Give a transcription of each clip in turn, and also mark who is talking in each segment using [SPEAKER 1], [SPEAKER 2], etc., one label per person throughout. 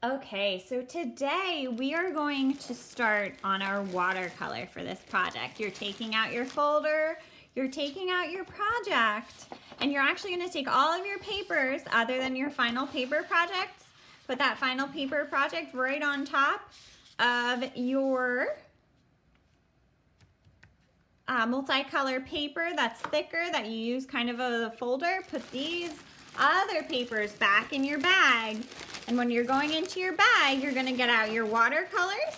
[SPEAKER 1] Okay, so today we are going to start on our watercolor for this project. You're taking out your folder, you're taking out your project, and you're actually going to take all of your papers other than your final paper project, put that final paper project right on top of your multicolor paper that's thicker that you use kind of a folder. Put these other papers back in your bag. And when you're going into your bag, you're gonna get out your watercolors.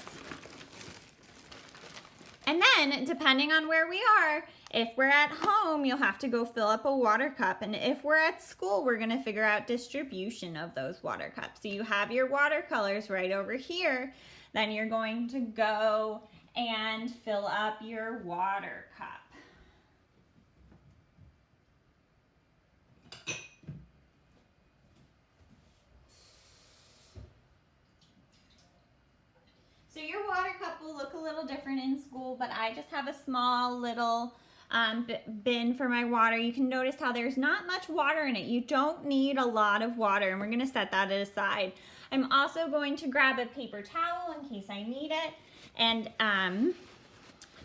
[SPEAKER 1] And then, depending on where we are, if we're at home, you'll have to go fill up a water cup. And if we're at school, we're gonna figure out distribution of those water cups. So you have your watercolors right over here. Then you're going to go and fill up your water cup. So your water cup will look a little different in school, but I just have a small little bin for my water. You can notice how there's not much water in it. You don't need a lot of water, and we're gonna set that aside. I'm also going to grab a paper towel in case I need it, and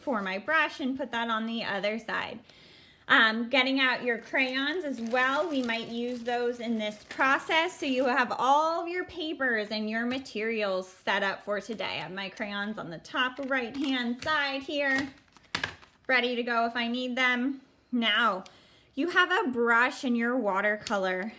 [SPEAKER 1] for my brush, and put that on the other side. Getting out your crayons as well. We might use those in this process, so you have all of your papers and your materials set up for today. I have my crayons on the top right hand side here, ready to go if I need them. Now, you have a brush in your watercolor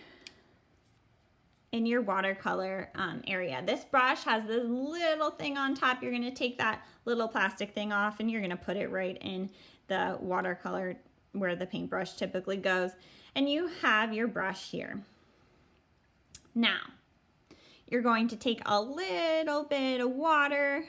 [SPEAKER 1] area. This brush has this little thing on top. You're gonna take that little plastic thing off and you're gonna put it right in the watercolor where the paintbrush typically goes. And you have your brush here. Now, you're going to take a little bit of water.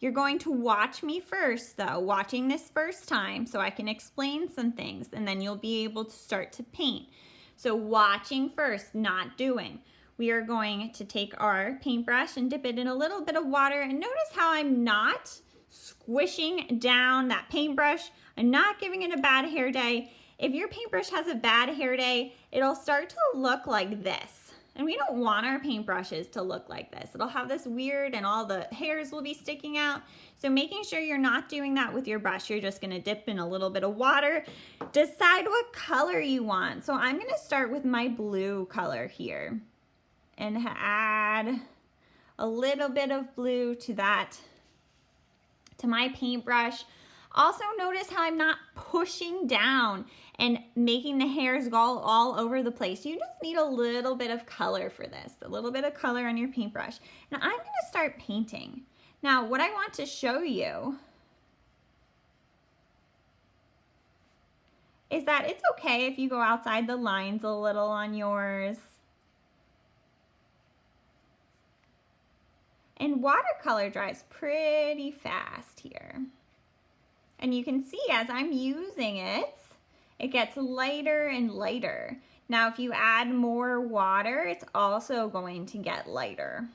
[SPEAKER 1] You're going to watch me first though, watching this first time so I can explain some things, and then you'll be able to start to paint. So watching first, not doing. We are going to take our paintbrush and dip it in a little bit of water, and notice how I'm not squishing down that paintbrush. I'm not giving it a bad hair day. If your paintbrush has a bad hair day, it'll start to look like this. And we don't want our paintbrushes to look like this. It'll have this weird, and all the hairs will be sticking out. So making sure you're not doing that with your brush. You're just gonna dip in a little bit of water. Decide what color you want. So I'm gonna start with my blue color here and add a little bit of blue to my paintbrush. Also notice how I'm not pushing down and making the hairs go all over the place. You just need a little bit of color for this, a little bit of color on your paintbrush. Now I'm gonna start painting. Now what I want to show you is that it's okay if you go outside the lines a little on yours. And watercolor dries pretty fast here. And you can see as I'm using it, it gets lighter and lighter. Now, if you add more water, it's also going to get lighter.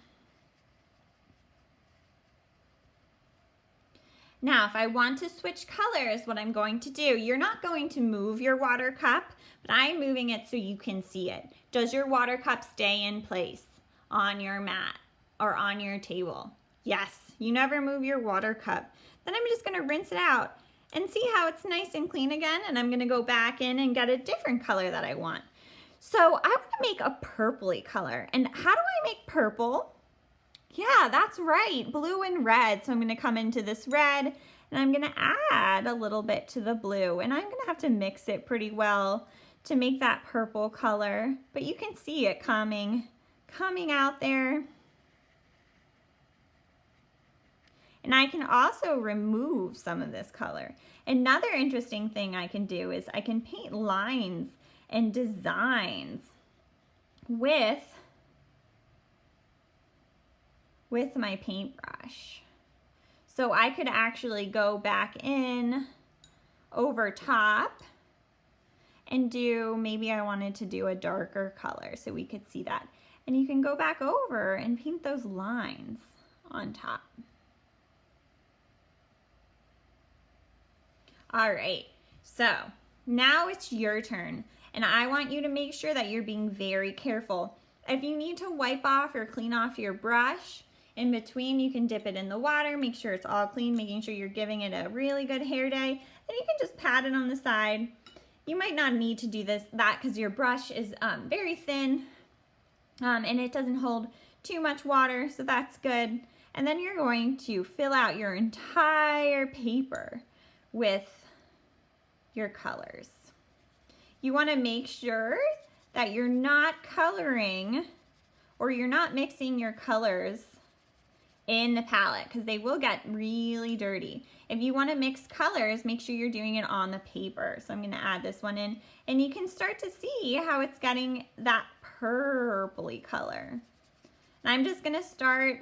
[SPEAKER 1] Now, if I want to switch colors, what I'm going to do, you're not going to move your water cup, but I'm moving it so you can see it. Does your water cup stay in place on your mat or on your table? Yes, you never move your water cup. Then I'm just gonna rinse it out and see how it's nice and clean again, and I'm gonna go back in and get a different color that I want. So I wanna make a purpley color. And how do I make purple? Yeah, that's right, blue and red. So I'm gonna come into this red and I'm gonna add a little bit to the blue, and I'm gonna have to mix it pretty well to make that purple color. But you can see it coming out there. And I can also remove some of this color. Another interesting thing I can do is I can paint lines and designs with my paintbrush. So I could actually go back in over top and do, maybe I wanted to do a darker color so we could see that. And you can go back over and paint those lines on top. All right, so now it's your turn, and I want you to make sure that you're being very careful. If you need to wipe off or clean off your brush, in between you can dip it in the water, make sure it's all clean, making sure you're giving it a really good hair day. Then you can just pat it on the side. You might not need to do that because your brush is very thin and it doesn't hold too much water, so that's good. And then you're going to fill out your entire paper with your colors. You want to make sure that you're not coloring or you're not mixing your colors in the palette because they will get really dirty. If you want to mix colors, make sure you're doing it on the paper. So I'm going to add this one in, and you can start to see how it's getting that purpley color. And I'm just going to start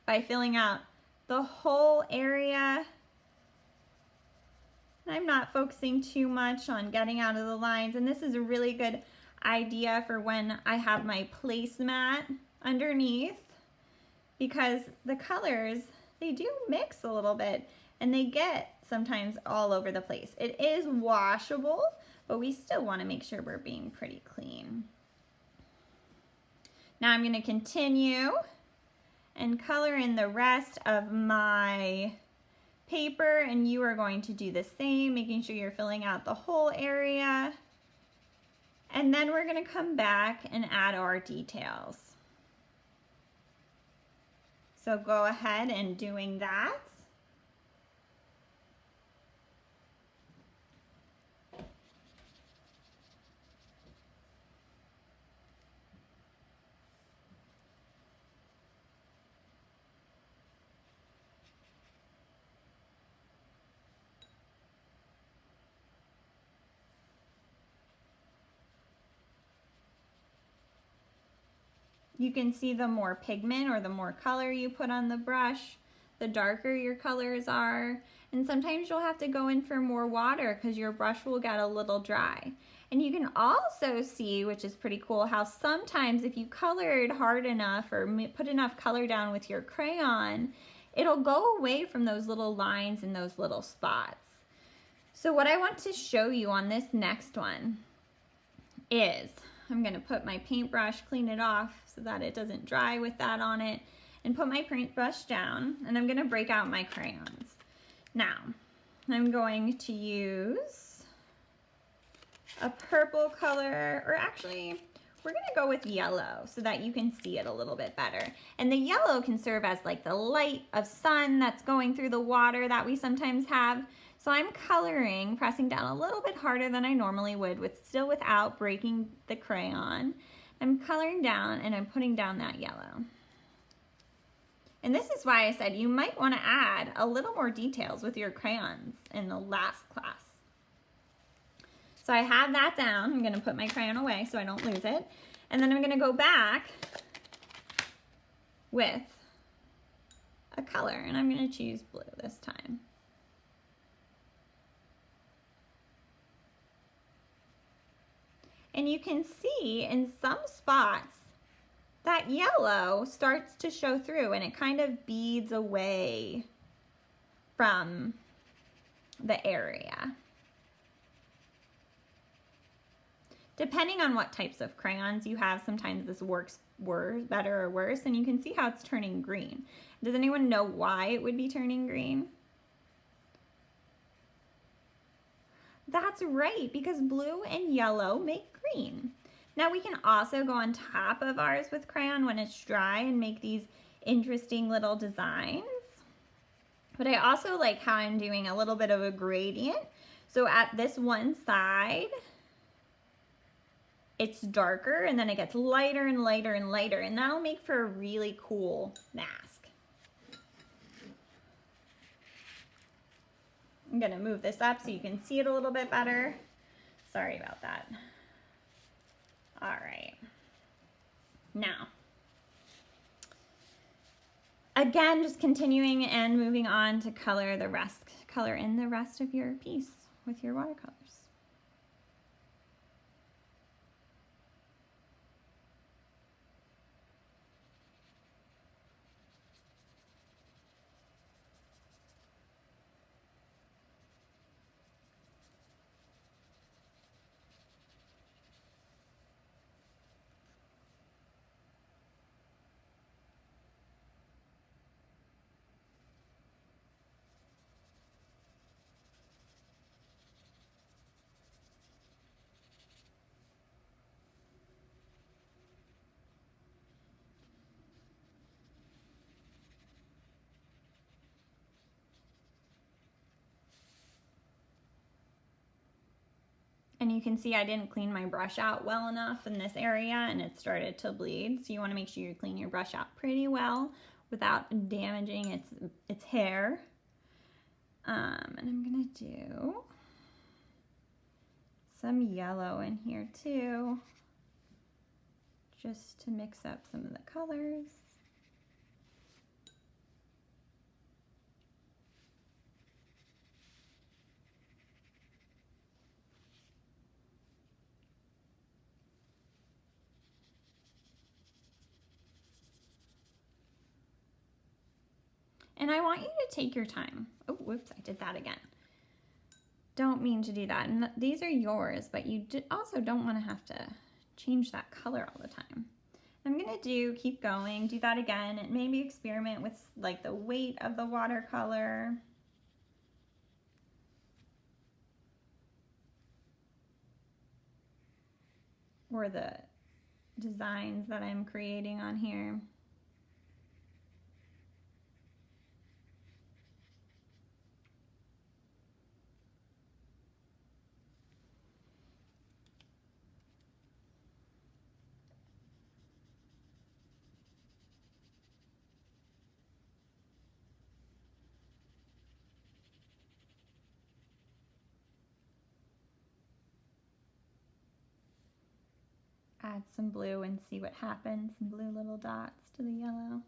[SPEAKER 1] by filling out the whole area. I'm not focusing too much on getting out of the lines, and this is a really good idea for when I have my placemat underneath, because the colors, they do mix a little bit and they get sometimes all over the place. It is washable, but we still want to make sure we're being pretty clean. Now I'm going to continue and color in the rest of my paper, and you are going to do the same, making sure you're filling out the whole area. And then we're going to come back and add our details. So go ahead and doing that. You can see the more pigment or the more color you put on the brush, the darker your colors are. And sometimes you'll have to go in for more water because your brush will get a little dry. And you can also see, which is pretty cool, how sometimes if you colored hard enough or put enough color down with your crayon, it'll go away from those little lines and those little spots. So what I want to show you on this next one is, I'm going to put my paintbrush, clean it off so that it doesn't dry with that on it, and put my paintbrush down, and I'm going to break out my crayons. Now, I'm going to use a purple color, or actually, we're going to go with yellow so that you can see it a little bit better. And the yellow can serve as like the light of sun that's going through the water that we sometimes have. So I'm coloring, pressing down a little bit harder than I normally would, still without breaking the crayon. I'm coloring down and I'm putting down that yellow. And this is why I said you might want to add a little more details with your crayons in the last class. So I have that down. I'm going to put my crayon away so I don't lose it. And then I'm going to go back with a color, and I'm going to choose blue this time. And you can see in some spots that yellow starts to show through and it kind of beads away from the area. Depending on what types of crayons you have, sometimes this works better or worse, and you can see how it's turning green. Does anyone know why it would be turning green? That's right, because blue and yellow make green. Now we can also go on top of ours with crayon when it's dry and make these interesting little designs. But I also like how I'm doing a little bit of a gradient. So at this one side, it's darker, and then it gets lighter and lighter and lighter, and that'll make for a really cool mask. I'm going to move this up so you can see it a little bit better. Sorry about that. All right. Now, again, just continuing and moving on to color in the rest of your piece with your watercolors. And you can see I didn't clean my brush out well enough in this area and it started to bleed. So you want to make sure you clean your brush out pretty well without damaging its hair. And I'm gonna do some yellow in here too, just to mix up some of the colors. And I want you to take your time. Oh, whoops, I did that again. Don't mean to do that. And these are yours, but you also don't want to have to change that color all the time. I'm gonna keep going, do that again, and maybe experiment with like the weight of the watercolor. Or the designs that I'm creating on here. Add some blue and see what happens, some blue little dots to the yellow.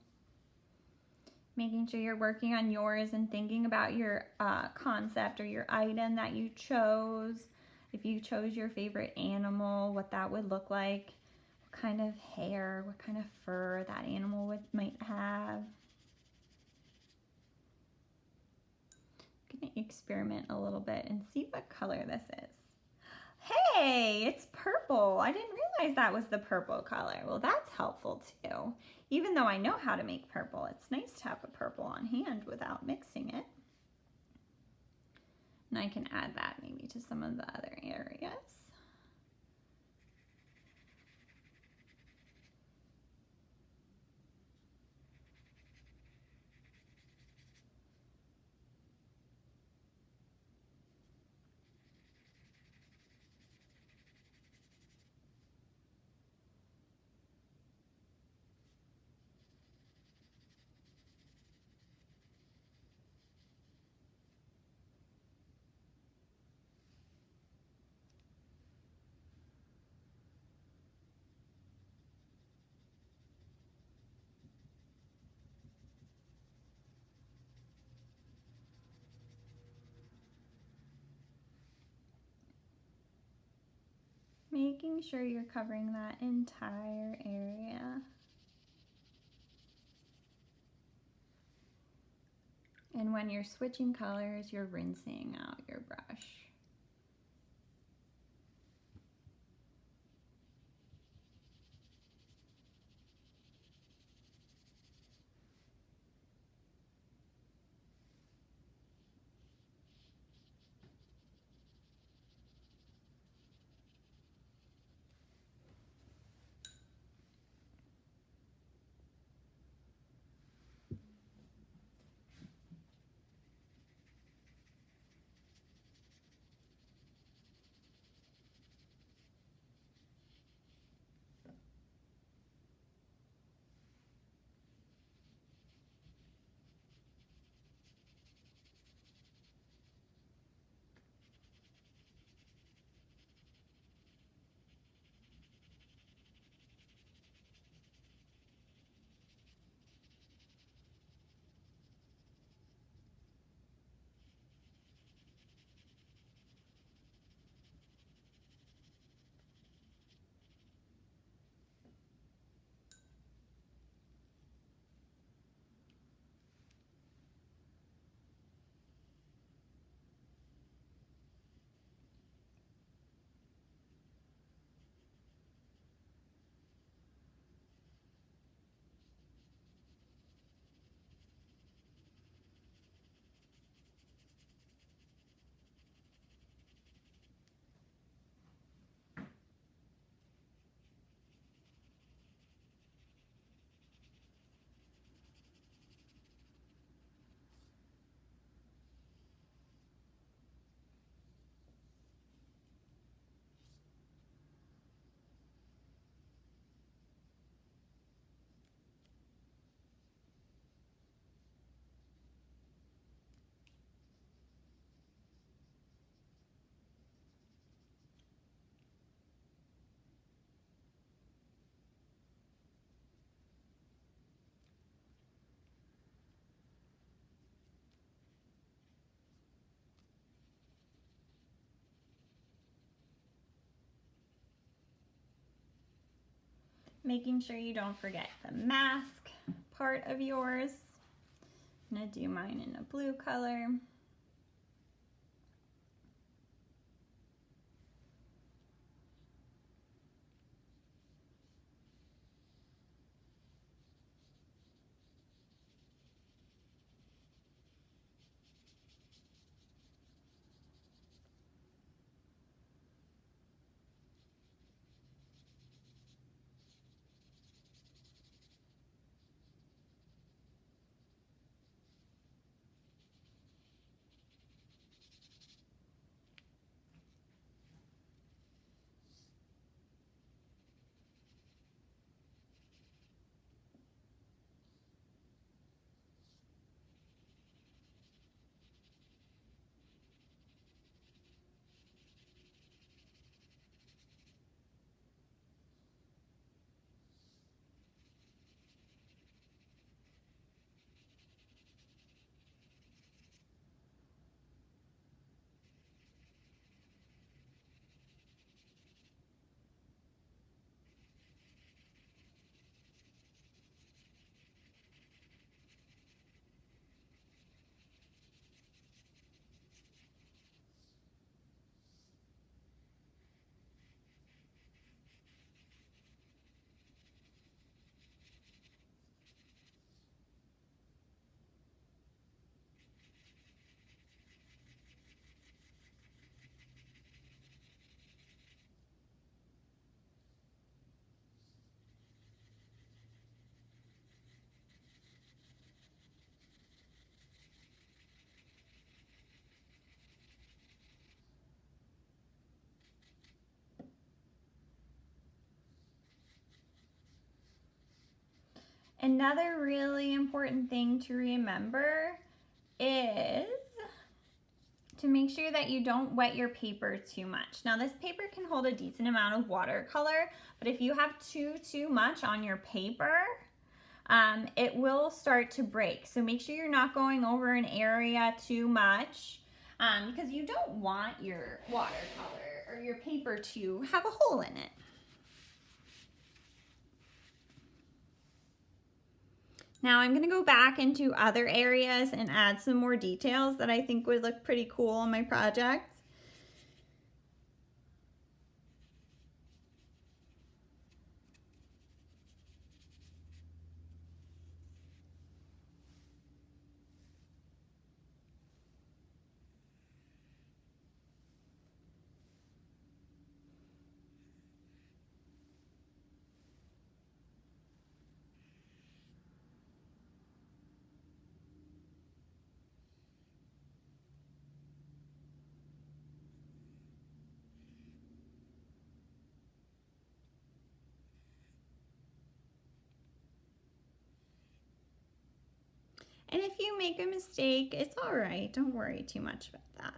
[SPEAKER 1] Making sure you're working on yours and thinking about your concept or your item that you chose. If you chose your favorite animal, what that would look like, what kind of hair, what kind of fur that animal might have. I'm gonna experiment a little bit and see what color this is. Hey, it's purple. I didn't realize that was the purple color. Well, that's helpful too. Even though I know how to make purple, it's nice to have a purple on hand without mixing it. And I can add that maybe to some of the other areas. Making sure you're covering that entire area. And when you're switching colors, you're rinsing out your brush. Making sure you don't forget the mask part of yours. I'm gonna do mine in a blue color. Another really important thing to remember is to make sure that you don't wet your paper too much. Now this paper can hold a decent amount of watercolor, but if you have too much on your paper, it will start to break. So make sure you're not going over an area too much because you don't want your watercolor or your paper to have a hole in it. Now I'm going to go back into other areas and add some more details that I think would look pretty cool on my project. And if you make a mistake, it's all right. Don't worry too much about that.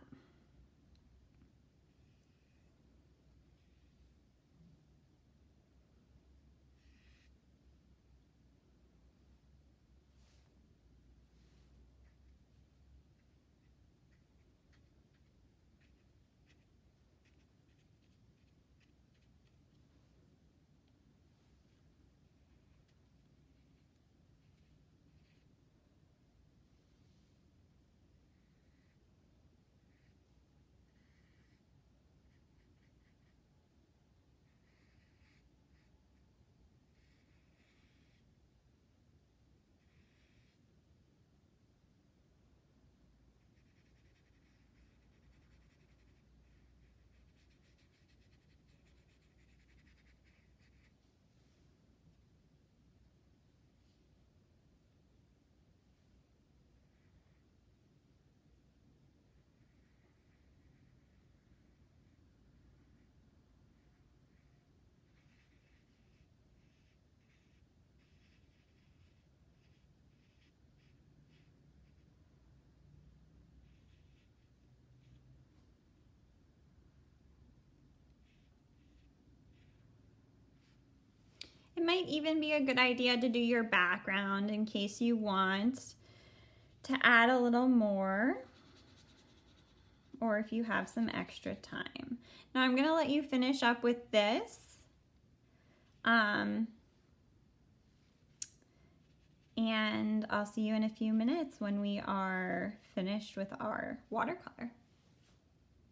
[SPEAKER 1] It might even be a good idea to do your background in case you want to add a little more, or if you have some extra time. Now I'm going to let you finish up with this. and I'll see you in a few minutes when we are finished with our watercolor.